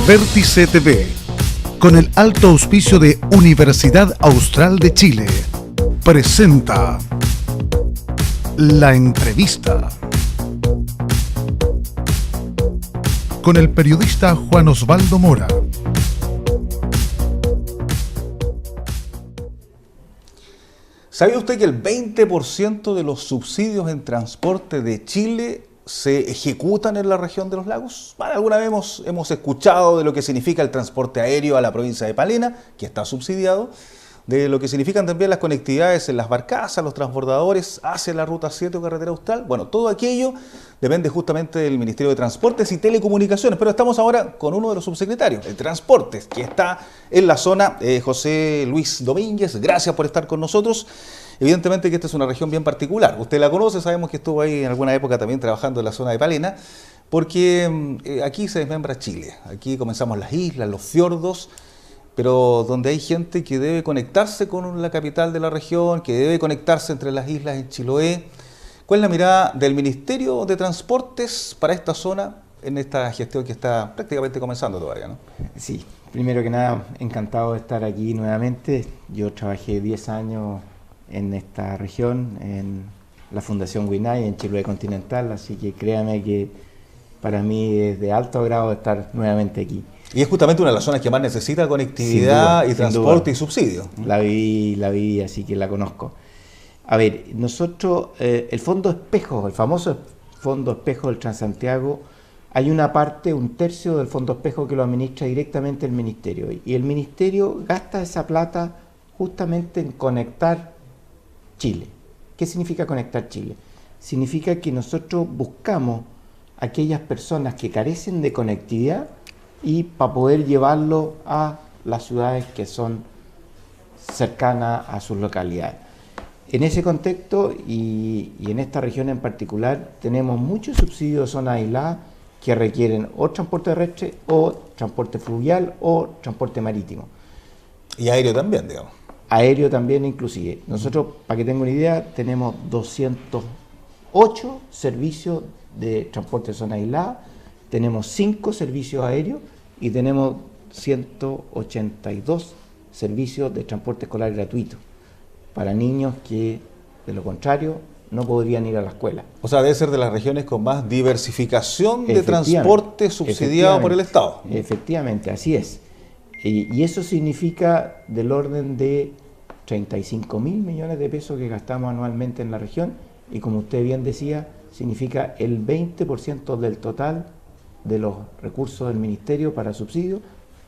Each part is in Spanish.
Vértice TV, con el alto auspicio de Universidad Austral de Chile, presenta La Entrevista con el periodista Juan Osvaldo Mora. ¿Sabía usted que el 20% de los subsidios en transporte de Chile se ejecutan en la región de los lagos? Bueno, alguna vez hemos escuchado de lo que significa el transporte aéreo a la provincia de Palena, que está subsidiado, de lo que significan también las conectividades en las barcazas, los transbordadores hacia la Ruta 7 o Carretera Austral. Bueno, todo aquello depende justamente del Ministerio de Transportes y Telecomunicaciones, pero estamos ahora con uno de los subsecretarios de Transportes, que está en la zona, José Luis Domínguez. Gracias por estar con nosotros. Evidentemente que esta es una región bien particular. Usted la conoce, sabemos que estuvo ahí en alguna época también trabajando en la zona de Palena, porque aquí se desmembra Chile. Aquí comenzamos las islas, los fiordos, pero donde hay gente que debe conectarse con la capital de la región, que debe conectarse entre las islas en Chiloé. ¿Cuál es la mirada del Ministerio de Transportes para esta zona en esta gestión que está prácticamente comenzando todavía, ¿no? Sí, primero que nada, encantado de estar aquí nuevamente. Yo trabajé 10 años en esta región, en la Fundación Winay, en Chiloé Continental, así que créame que para mí es de alto grado estar nuevamente aquí. Y es justamente una de las zonas que más necesita conectividad duda, y transporte y subsidio. La vi, así que la conozco. A ver, nosotros, el Fondo Espejo, el famoso Fondo Espejo del Transantiago, hay una parte, un tercio del Fondo Espejo que lo administra directamente el Ministerio. Y el Ministerio gasta esa plata justamente en conectar Chile. ¿Qué significa conectar Chile? Significa que nosotros buscamos a aquellas personas que carecen de conectividad y para poder llevarlo a las ciudades que son cercanas a sus localidades. En ese contexto y en esta región en particular tenemos muchos subsidios de zonas aisladas que requieren o transporte terrestre o transporte fluvial o transporte marítimo. Y aéreo también, digamos. Aéreo también inclusive. Nosotros, para que tengan una idea, tenemos 208 servicios de transporte de zona aislada, tenemos 5 servicios aéreos y tenemos 182 servicios de transporte escolar gratuito para niños que, de lo contrario, no podrían ir a la escuela. O sea, debe ser de las regiones con más diversificación de transporte subsidiado por el Estado. Efectivamente, así es. Y eso significa del orden de 35.000 millones de pesos que gastamos anualmente en la región y, como usted bien decía, significa el 20% del total de los recursos del Ministerio para subsidios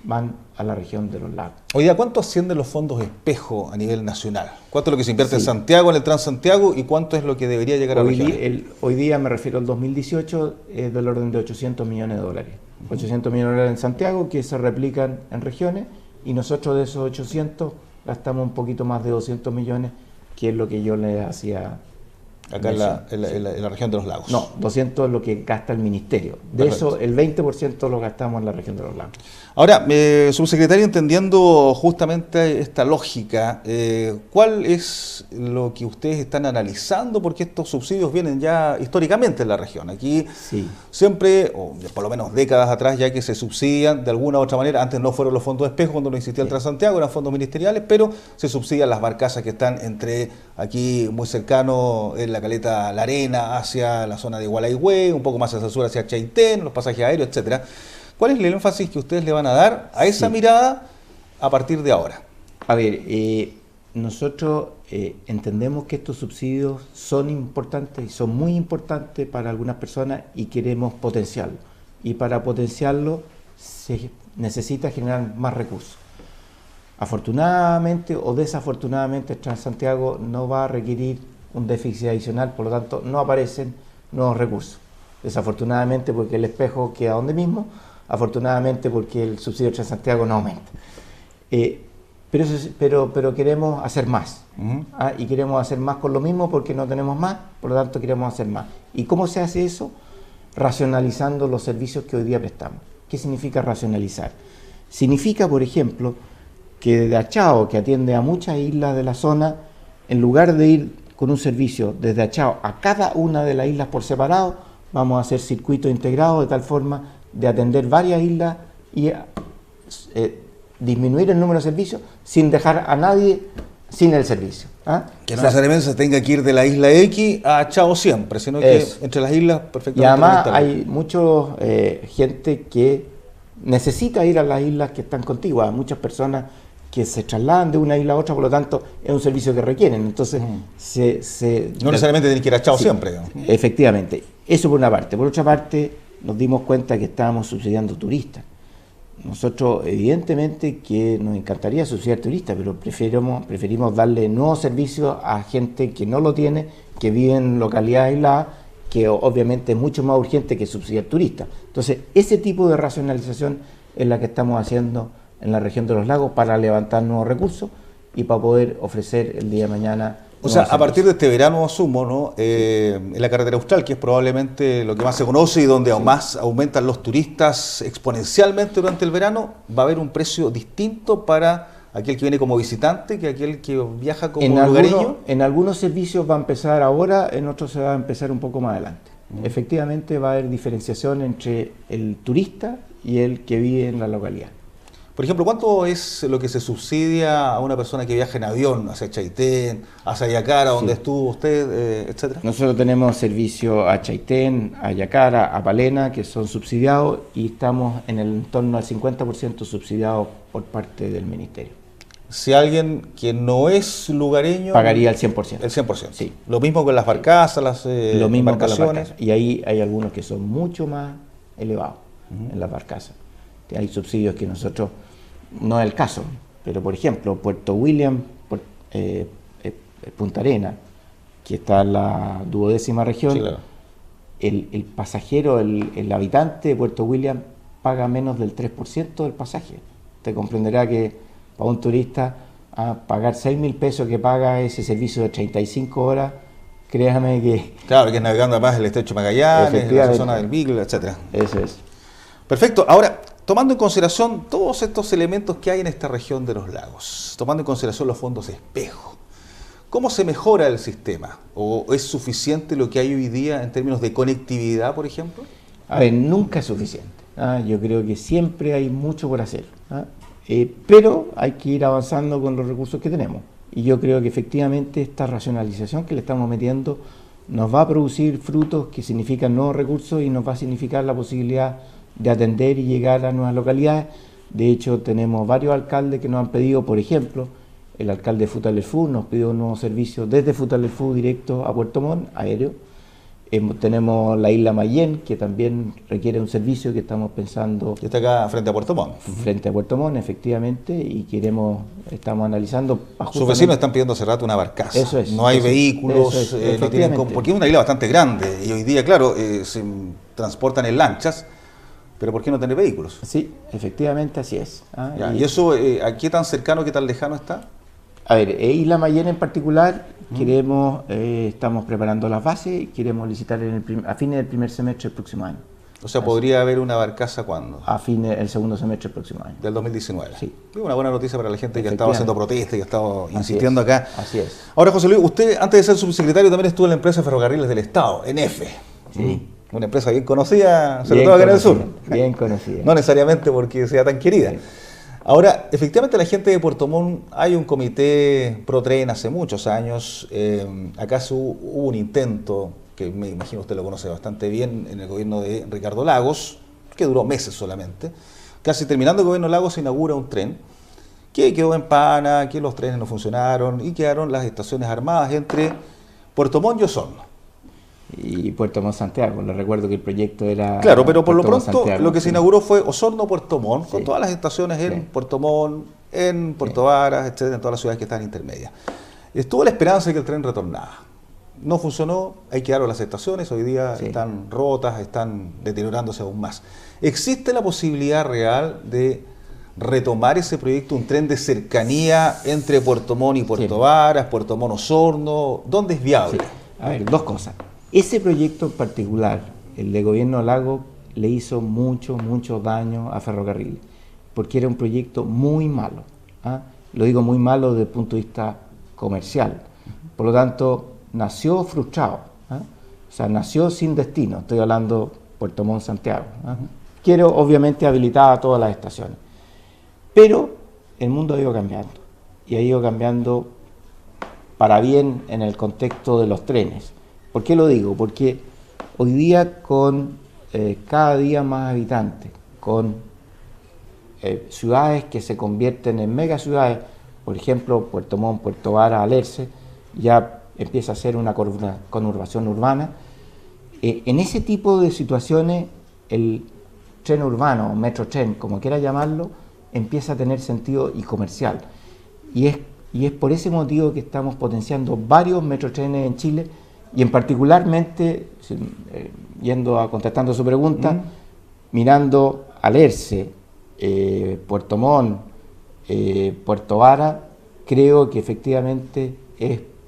van a la región de los lagos. Hoy día, ¿cuánto ascienden los fondos espejo a nivel nacional? ¿Cuánto es lo que se invierte en Santiago, en el Transantiago, y cuánto es lo que debería llegar a la región? Hoy día, me refiero al 2018, es del orden de 800 millones de dólares. 800 millones de dólares en Santiago, que se replican en regiones, y nosotros de esos 800 gastamos un poquito más de 200 millones, que es lo que yo le hacía acá en la región de los lagos. No, 200 es lo que gasta el Ministerio. De eso, el 20% lo gastamos en la región de los lagos. Ahora, subsecretario, entendiendo justamente esta lógica, ¿cuál es lo que ustedes están analizando? Porque estos subsidios vienen ya históricamente en la región. Aquí siempre, o por lo menos décadas atrás, ya que se subsidian de alguna u otra manera. Antes no fueron los fondos de espejo cuando no existía el Transantiago, eran fondos ministeriales, pero se subsidian las barcazas que están entre aquí muy cercano en la caleta La Arena hacia la zona de Gualeguay, un poco más hacia el sur hacia Chaitén, los pasajes aéreos, etcétera. ¿Cuál es el énfasis que ustedes le van a dar a esa mirada a partir de ahora? A ver, nosotros entendemos que estos subsidios son importantes y son muy importantes para algunas personas y queremos potenciarlo. Y para potenciarlo se necesita generar más recursos. Afortunadamente o desafortunadamente, Transantiago no va a requerir un déficit adicional, por lo tanto no aparecen nuevos recursos. Desafortunadamente porque el espejo queda donde mismo, afortunadamente porque el subsidio de Transantiago no aumenta. Pero queremos hacer más. Y queremos hacer más con lo mismo porque no tenemos más, por lo tanto queremos hacer más. ¿Y cómo se hace eso? Racionalizando los servicios que hoy día prestamos. ¿Qué significa racionalizar? Significa, por ejemplo, que desde Achao, que atiende a muchas islas de la zona, en lugar de ir con un servicio desde Achao a cada una de las islas por separado, vamos a hacer circuitos integrados de tal forma de atender varias islas y disminuir el número de servicios sin dejar a nadie sin el servicio. Que no necesariamente se tenga que ir de la isla X a Chao siempre, sino que entre las islas perfectamente. Y además hay mucha gente que necesita ir a las islas que están contiguas, muchas personas que se trasladan de una isla a otra, por lo tanto es un servicio que requieren. Entonces no necesariamente tienen que ir a Chao siempre. Digamos. Efectivamente, eso por una parte. Por otra parte, nos dimos cuenta que estábamos subsidiando turistas. Nosotros, evidentemente, que nos encantaría subsidiar turistas, pero preferimos darle nuevos servicios a gente que no lo tiene, que vive en localidades aisladas, que obviamente es mucho más urgente que subsidiar turistas. Entonces, ese tipo de racionalización es la que estamos haciendo en la región de los lagos para levantar nuevos recursos y para poder ofrecer el día de mañana. O sea, a partir de este verano asumo, ¿no? En la carretera austral, que es probablemente lo que más se conoce y donde aún más aumentan los turistas exponencialmente durante el verano, va a haber un precio distinto para aquel que viene como visitante que aquel que viaja como lugareño. En algunos servicios va a empezar ahora, en otros se va a empezar un poco más adelante. Efectivamente va a haber diferenciación entre el turista y el que vive en la localidad. Por ejemplo, ¿cuánto es lo que se subsidia a una persona que viaja en avión hacia Chaitén, hacia Yacara, donde estuvo usted, etcétera? Nosotros tenemos servicio a Chaitén, a Yacara, a Palena, que son subsidiados, y estamos en el torno al 50% subsidiados por parte del Ministerio. Si alguien que no es lugareño... Pagaría el 100%. El 100%. Sí. Lo mismo con las barcazas, las lo mismo embarcaciones. Con las barcazas. Y ahí hay algunos que son mucho más elevados en las barcazas. Hay subsidios que nosotros, no es el caso, pero por ejemplo, Puerto William, Punta Arena, que está en la 12ª región, sí, claro. El pasajero, el habitante de Puerto William paga menos del 3% del pasaje. Te comprenderá que para un turista pagar 6.000 pesos que paga ese servicio de 35 horas, créame que... Claro, que es navegando además el estrecho Magallanes, en la zona del Beagle, etcétera. Eso es. Perfecto. Ahora, tomando en consideración todos estos elementos que hay en esta región de los lagos, tomando en consideración los fondos espejo, ¿cómo se mejora el sistema? ¿O es suficiente lo que hay hoy día en términos de conectividad, por ejemplo? A ver, nunca es suficiente. Yo creo que siempre hay mucho por hacer. Pero hay que ir avanzando con los recursos que tenemos. Y yo creo que efectivamente esta racionalización que le estamos metiendo nos va a producir frutos que significan nuevos recursos y nos va a significar la posibilidad de atender y llegar a nuevas localidades. De hecho, tenemos varios alcaldes que nos han pedido, por ejemplo, el alcalde de Futaleufú nos pidió un nuevo servicio desde Futaleufú directo a Puerto Montt, aéreo. Tenemos la isla Mayén, que también requiere un servicio que estamos pensando... Que está acá frente a Puerto Montt. Frente a Puerto Montt, efectivamente, y estamos analizando... Sus vecinos están pidiendo hace rato una barcaza. Eso es. No hay vehículos, no tienen porque es una isla bastante grande y hoy día, claro, se transportan en lanchas, pero ¿por qué no tener vehículos? Sí, efectivamente así es. ¿Y eso a qué tan cercano, qué tan lejano está? A ver, Isla Mayén en particular, estamos preparando las bases y queremos licitar a fines del primer semestre del próximo año. O sea, ¿podría haber una barcaza cuándo? A fines del segundo semestre del próximo año. Del 2019. Sí. Una buena noticia para la gente que ha estado haciendo protestas y ha estado insistiendo acá. Así es. Ahora, José Luis, usted antes de ser subsecretario también estuvo en la empresa de Ferrocarriles del Estado, en EFE. Sí. Una empresa bien conocida, sobre todo acá en el sur. Bien conocida. No necesariamente porque sea tan querida. Sí. Ahora, efectivamente la gente de Puerto Montt, hay un comité pro-tren hace muchos años. ¿Acaso hubo un intento, que me imagino usted lo conoce bastante bien, en el gobierno de Ricardo Lagos, que duró meses solamente? Casi terminando el gobierno de Lagos se inaugura un tren que quedó en pana, que los trenes no funcionaron y quedaron las estaciones armadas entre Puerto Montt y Osorno. Y Puerto Montt Santiago, le recuerdo que el proyecto era... Claro, pero por lo pronto Santiago, lo que se inauguró fue Osorno-Puerto Montt, con sí, todas las estaciones en Puerto Montt, en Puerto Varas, etcétera, en todas las ciudades que están intermedias. Estuvo la esperanza de que el tren retornara. No funcionó, ahí quedaron las estaciones, hoy día están rotas, están deteriorándose aún más. ¿Existe la posibilidad real de retomar ese proyecto, un tren de cercanía entre Puerto Montt y Puerto Varas, Puerto Montt-Osorno? ¿Dónde es viable? Sí. A ver, dos cosas. Ese proyecto en particular, el de Gobierno de Lagos, le hizo mucho daño a Ferrocarril, porque era un proyecto muy malo. Lo digo muy malo desde el punto de vista comercial. Por lo tanto, nació frustrado. O sea, nació sin destino. Estoy hablando Puerto Montt Santiago. quiero obviamente habilitar todas las estaciones. Pero el mundo ha ido cambiando, y ha ido cambiando para bien en el contexto de los trenes. ¿Por qué lo digo? Porque hoy día con cada día más habitantes, con ciudades que se convierten en megaciudades, por ejemplo, Puerto Montt, Puerto Vara, Alerce, ya empieza a ser una conurbación urbana. En ese tipo de situaciones, el tren urbano, o metro tren, como quiera llamarlo, empieza a tener sentido y comercial. Y es por ese motivo que estamos potenciando varios metrotrenes en Chile, y en particularmente, contestando su pregunta, mirando Alerce, Puerto Montt, Puerto Vara, creo que efectivamente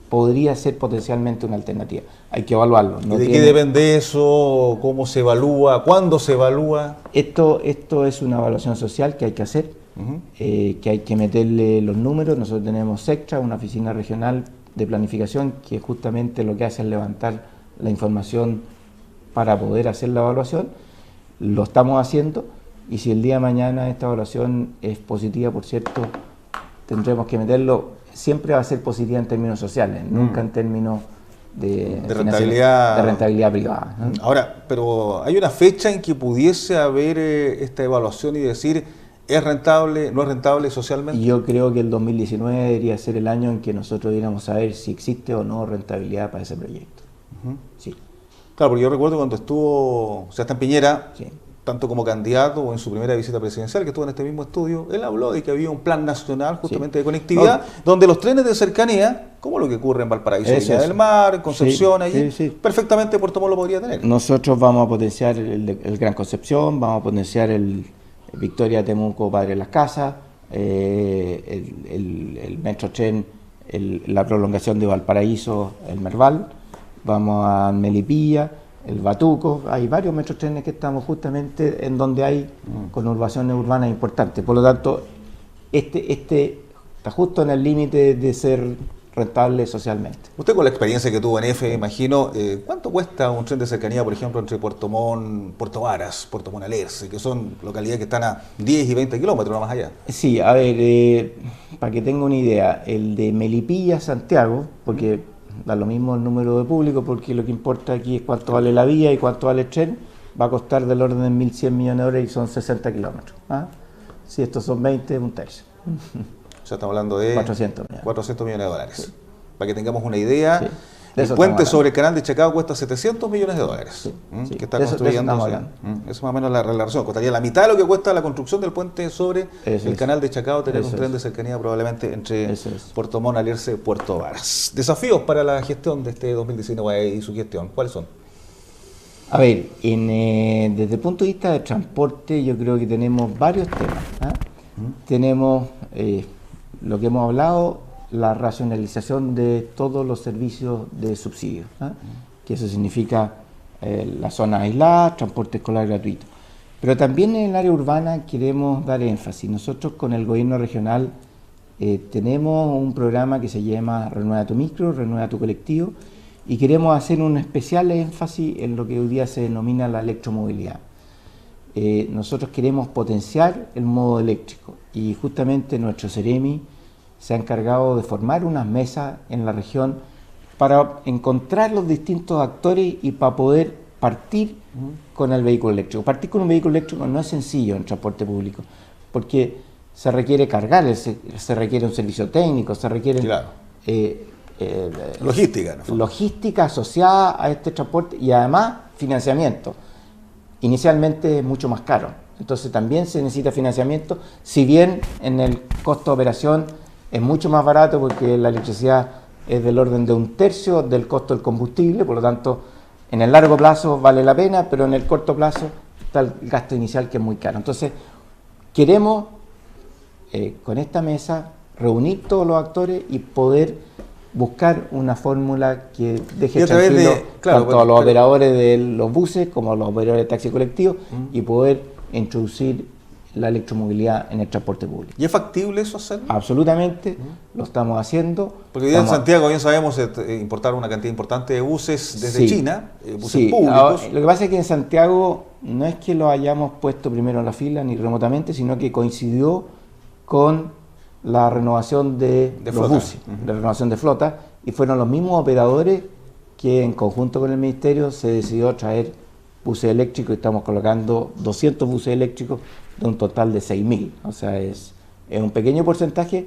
podría ser potencialmente una alternativa. Hay que evaluarlo. ¿Y de qué depende eso? ¿Cómo se evalúa? ¿Cuándo se evalúa? Esto es una evaluación social que hay que hacer, que hay que meterle los números. Nosotros tenemos SECTRA, una oficina regional de planificación, que justamente lo que hace es levantar la información para poder hacer la evaluación. Lo estamos haciendo, y si el día de mañana esta evaluación es positiva, por cierto, tendremos que meterlo. Siempre va a ser positiva en términos sociales, nunca en términos de rentabilidad privada, ¿no? Ahora, pero ¿hay una fecha en que pudiese haber esta evaluación y decir es rentable, no es rentable socialmente? Yo creo que el 2019 debería ser el año en que nosotros diéramos a ver si existe o no rentabilidad para ese proyecto. Sí. Claro, porque yo recuerdo cuando estuvo Sebastián Piñera, Sí. tanto como candidato o en su primera visita presidencial, que estuvo en este mismo estudio, él habló de que había un plan nacional justamente de conectividad, donde los trenes de cercanía, como lo que ocurre en Valparaíso, Viña del Mar, Concepción, allí, perfectamente Puerto Montt lo podría tener. Nosotros vamos a potenciar el Gran Concepción, vamos a potenciar el Victoria, Temuco, Padre Las Casas, el Metro Tren, la prolongación de Valparaíso, el Merval, vamos a Melipilla, el Batuco. Hay varios metrotrenes que estamos justamente en donde hay conurbaciones urbanas importantes. Por lo tanto, este está justo en el límite de ser rentable socialmente. Usted, con la experiencia que tuvo en EFE, imagino, ¿cuánto cuesta un tren de cercanía, por ejemplo, entre Puerto Montt, Puerto Varas, Puerto Montt Alerce, que son localidades que están a 10 y 20 kilómetros más allá? Sí, a ver, para que tenga una idea, el de Melipilla, Santiago, porque da lo mismo el número de público, porque lo que importa aquí es cuánto vale la vía y cuánto vale el tren, va a costar del orden de 1.100 millones de dólares, y son 60 kilómetros. Si estos son 20, un tercio. O sea, estamos hablando de 400 millones de dólares. Sí. Para que tengamos una idea, sí. El puente sobre el canal de Chacao cuesta 700 millones de dólares. Sí. Que está construyendo. Eso es más o menos la relación. Costaría la mitad de lo que cuesta la construcción del puente sobre el canal de Chacao, tener un tren de cercanía probablemente entre Puerto Montt, Alerce, Puerto Varas. Desafíos para la gestión de este 2019 y su gestión, ¿cuáles son? A ver, desde el punto de vista de transporte, yo creo que tenemos varios temas. Tenemos lo que hemos hablado, la racionalización de todos los servicios de subsidio, que eso significa las zonas aisladas, transporte escolar gratuito. Pero también en el área urbana queremos dar énfasis. Nosotros con el gobierno regional tenemos un programa que se llama Renueva tu Micro, Renueva tu Colectivo, y queremos hacer un especial énfasis en lo que hoy día se denomina la electromovilidad. Nosotros queremos potenciar el modo eléctrico, y justamente nuestro Ceremi se ha encargado de formar unas mesas en la región para encontrar los distintos actores y para poder partir con el vehículo eléctrico. Partir con un vehículo eléctrico no es sencillo en transporte público, porque se requiere cargar, se requiere un servicio técnico, se requiere logística, ¿no? Logística asociada a este transporte, y además financiamiento. Inicialmente es mucho más caro, entonces también se necesita financiamiento, si bien en el costo de operación es mucho más barato, porque la electricidad es del orden de un tercio del costo del combustible. Por lo tanto, en el largo plazo vale la pena, pero en el corto plazo está el gasto inicial, que es muy caro. Entonces, queremos con esta mesa reunir todos los actores y poder buscar una fórmula que deje tranquilo tanto a los operadores de los buses como a los operadores de taxi colectivo, y poder introducir la electromovilidad en el transporte público. ¿Y es factible eso hacerlo? Absolutamente, lo estamos haciendo. Porque hoy día en Santiago, bien sabemos, importaron una cantidad importante de buses desde China, buses públicos. Lo que pasa es que en Santiago no es que lo hayamos puesto primero en la fila ni remotamente, sino que coincidió con la renovación de los flota. buses, la renovación de flota, y fueron los mismos operadores que en conjunto con el Ministerio se decidió traer buses eléctricos y estamos colocando 200 buses eléctricos de un total de 6.000. O sea, es un pequeño porcentaje,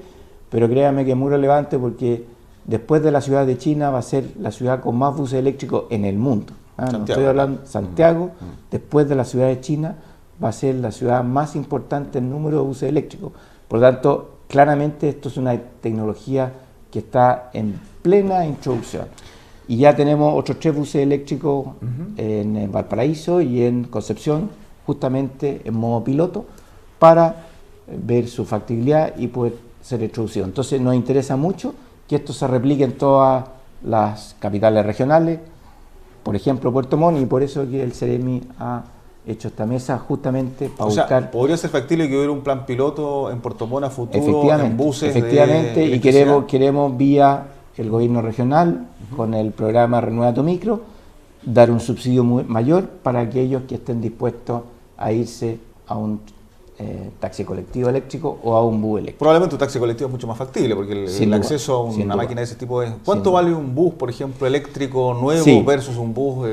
pero créanme que es muy relevante porque después de la ciudad de China va a ser la ciudad con más buses eléctricos en el mundo. No estoy hablando Santiago, después de la ciudad de China va a ser la ciudad más importante en número de buses eléctricos. Por lo tanto, claramente esto es una tecnología que está en plena introducción. Y ya tenemos otros 3 buses eléctricos en Valparaíso y en Concepción, justamente en modo piloto, para ver su factibilidad y poder ser introducido. Entonces nos interesa mucho que esto se replique en todas las capitales regionales, por ejemplo Puerto Montt, y por eso que el Ceremi ha hecho esta mesa justamente para buscar... ¿Podría ser factible que hubiera un plan piloto en Puerto Montt a futuro efectivamente, en buses efectivamente, de y queremos vía el gobierno regional, con el programa Renueva tu Micro, dar un subsidio mayor para aquellos que estén dispuestos a irse a un taxi colectivo eléctrico o a un bus eléctrico. Probablemente un taxi colectivo es mucho más factible, porque el acceso a una máquina de ese tipo es... ¿Cuánto vale un bus, por ejemplo, eléctrico nuevo versus un bus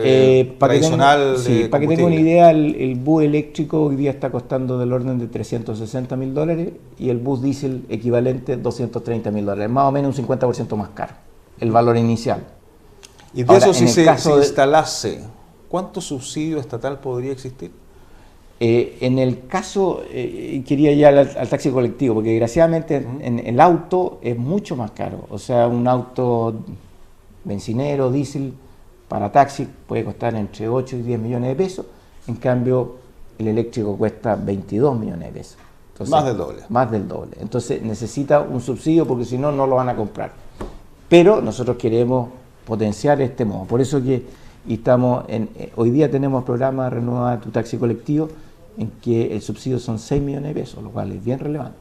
tradicional? Para que tenga una idea, el bus eléctrico hoy día está costando del orden de $360.000 y el bus diésel equivalente $230.000, más o menos un 50% más caro, el valor inicial. Y de eso, si se instalase, ¿cuánto subsidio estatal podría existir? En el caso, quería ir al taxi colectivo, porque desgraciadamente en el auto es mucho más caro. O sea, un auto bencinero, diésel, para taxi puede costar entre 8 y 10 millones de pesos. En cambio, el eléctrico cuesta 22 millones de pesos. Entonces, más del doble. Más del doble. Entonces necesita un subsidio porque si no, no lo van a comprar. Pero nosotros queremos potenciar este modo. Por eso que hoy día tenemos programa Renueva tu Taxi Colectivo, en que el subsidio son 6 millones de pesos, lo cual es bien relevante.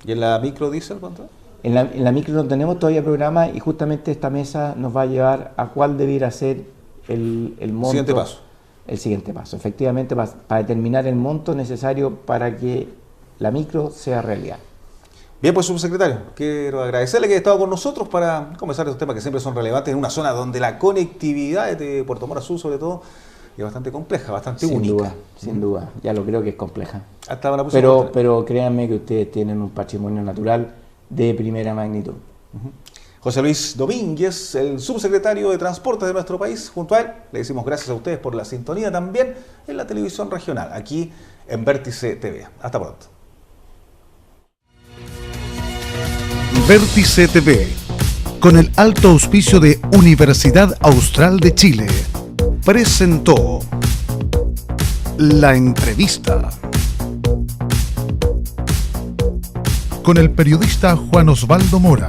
¿Y en la micro diésel cuánto? En la micro no tenemos todavía programa y justamente esta mesa nos va a llevar a cuál debiera ser el monto. Siguiente paso. El siguiente paso, efectivamente, para determinar el monto necesario para que la micro sea realidad. Bien, pues subsecretario, quiero agradecerle que haya estado con nosotros para conversar de estos temas que siempre son relevantes en una zona donde la conectividad de Puerto Montt Sur, sobre todo, es bastante compleja, bastante única. Sin duda, ya lo creo que es compleja. Hasta una próxima. Pero créanme que ustedes tienen un patrimonio natural de primera magnitud. José Luis Domínguez, el subsecretario de Transportes de nuestro país, junto a él, le decimos gracias a ustedes por la sintonía también en la televisión regional, aquí en Vértice TV. Hasta pronto. Vértice TV, con el alto auspicio de Universidad Austral de Chile, presentó La Entrevista con el periodista Juan Osvaldo Mora.